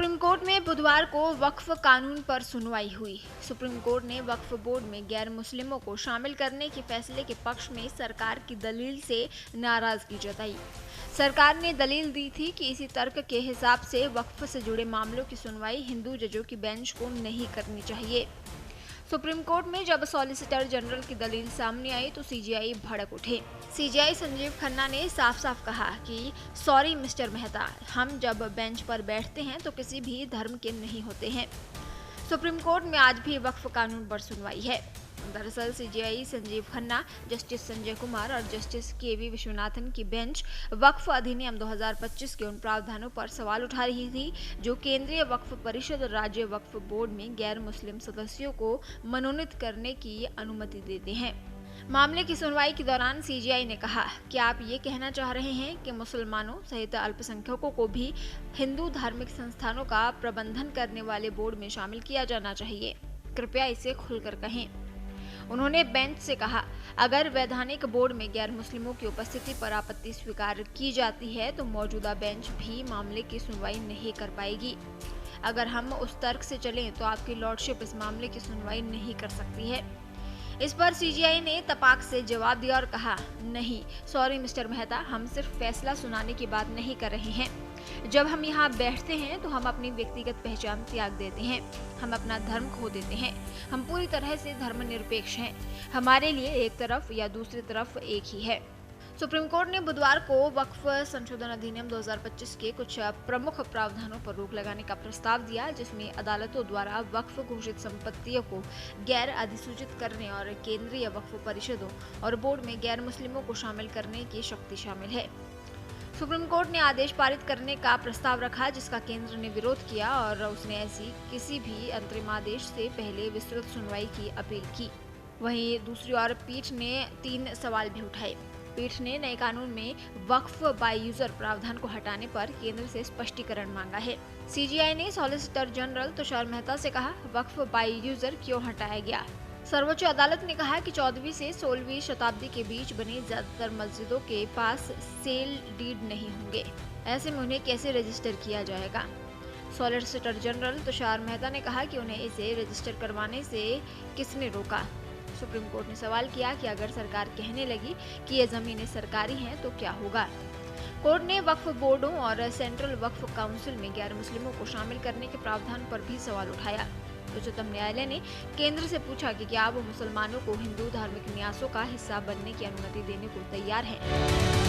Supreme court में बुधवार को वक्फ कानून पर सुनवाई हुई। सुप्रीम कोर्ट ने वक्फ बोर्ड में गैर मुस्लिमों को शामिल करने के फैसले के पक्ष में सरकार की दलील से नाराजगी जताई। सरकार ने दलील दी थी कि इसी तर्क के हिसाब से वक्फ से जुड़े मामलों की सुनवाई हिंदू जजों की बेंच को नहीं करनी चाहिए। सुप्रीम कोर्ट में जब सॉलिसिटर जनरल की दलील सामने आई तो सीजेआई भड़क उठे। सीजेआई संजीव खन्ना ने साफ साफ कहा कि सॉरी मिस्टर मेहता, हम जब बेंच पर बैठते हैं तो किसी भी धर्म के नहीं होते हैं। सुप्रीम कोर्ट में आज भी वक्फ कानून पर सुनवाई है। दरअसल सीजेआई संजीव खन्ना, जस्टिस संजय कुमार और जस्टिस केवी विश्वनाथन की बेंच वक्फ अधिनियम 2025 के उन प्रावधानों पर सवाल उठा रही थी जो केंद्रीय वक्फ परिषद और राज्य वक्फ बोर्ड में गैर मुस्लिम सदस्यों को मनोनीत करने की अनुमति देते हैं। मामले की सुनवाई के दौरान सीजेआई ने कहा कि आप ये कहना चाह रहे हैं कि मुसलमानों सहित अल्पसंख्यकों को भी हिंदू धार्मिक संस्थानों का प्रबंधन करने वाले बोर्ड में शामिल किया जाना चाहिए। कृपया इसे खुलकर कहें। उन्होंने बेंच से कहा, अगर वैधानिक बोर्ड में गैर मुस्लिमों की उपस्थिति पर आपत्ति स्वीकार की जाती है तो मौजूदा बेंच भी मामले की सुनवाई नहीं कर पाएगी। अगर हम उस तर्क से चलें तो आपकी लॉर्डशिप इस मामले की सुनवाई नहीं कर सकती है। इस पर सीजेआई ने तपाक से जवाब दिया और कहा, नहीं सॉरी मिस्टर मेहता, हम सिर्फ फैसला सुनाने की बात नहीं कर रहे हैं। जब हम यहाँ बैठते हैं तो हम अपनी व्यक्तिगत पहचान त्याग देते हैं, हम अपना धर्म खो देते हैं। हम पूरी तरह से धर्मनिरपेक्ष हैं। हमारे लिए एक तरफ या दूसरी तरफ एक ही है। सुप्रीम कोर्ट ने बुधवार को वक्फ संशोधन अधिनियम 2025 के कुछ प्रमुख प्रावधानों पर रोक लगाने का प्रस्ताव दिया, जिसमें अदालतों द्वारा वक्फ घोषित संपत्तियों को गैर अधिसूचित करने और केंद्रीय वक्फ परिषदों और बोर्ड में गैर मुस्लिमों को शामिल करने की शक्ति शामिल है। सुप्रीम कोर्ट ने आदेश पारित करने का प्रस्ताव रखा, जिसका केंद्र ने विरोध किया और उसने ऐसी किसी भी अंतरिम आदेश से पहले विस्तृत सुनवाई की अपील की। वहीं दूसरी ओर पीठ ने 3 सवाल भी उठाए। पीठ ने नए कानून में वक्फ बाय यूजर प्रावधान को हटाने पर केंद्र से स्पष्टीकरण मांगा है। सीजेआई ने सॉलिसिटर जनरल तुषार मेहता से कहा, वक्फ बाय यूजर क्यों हटाया गया। सर्वोच्च अदालत ने कहा कि 14वीं से 16वीं शताब्दी के बीच बनी ज्यादातर मस्जिदों के पास सेल डीड नहीं होंगे, ऐसे में उन्हें कैसे रजिस्टर किया जाएगा। सॉलिसिटर जनरल तुषार मेहता ने कहा कि उन्हें इसे रजिस्टर करवाने से किसने रोका। सुप्रीम कोर्ट ने सवाल किया कि अगर सरकार कहने लगी कि ये जमीनें सरकारी हैं तो क्या होगा। कोर्ट ने वक्फ बोर्डों और सेंट्रल वक्फ काउंसिल में गैर मुस्लिमों को शामिल करने के प्रावधान पर भी सवाल उठाया। उच्चतम न्यायालय ने केंद्र से पूछा कि क्या वो मुसलमानों को हिंदू धार्मिक न्यासों का हिस्सा बनने की अनुमति देने को तैयार हैं।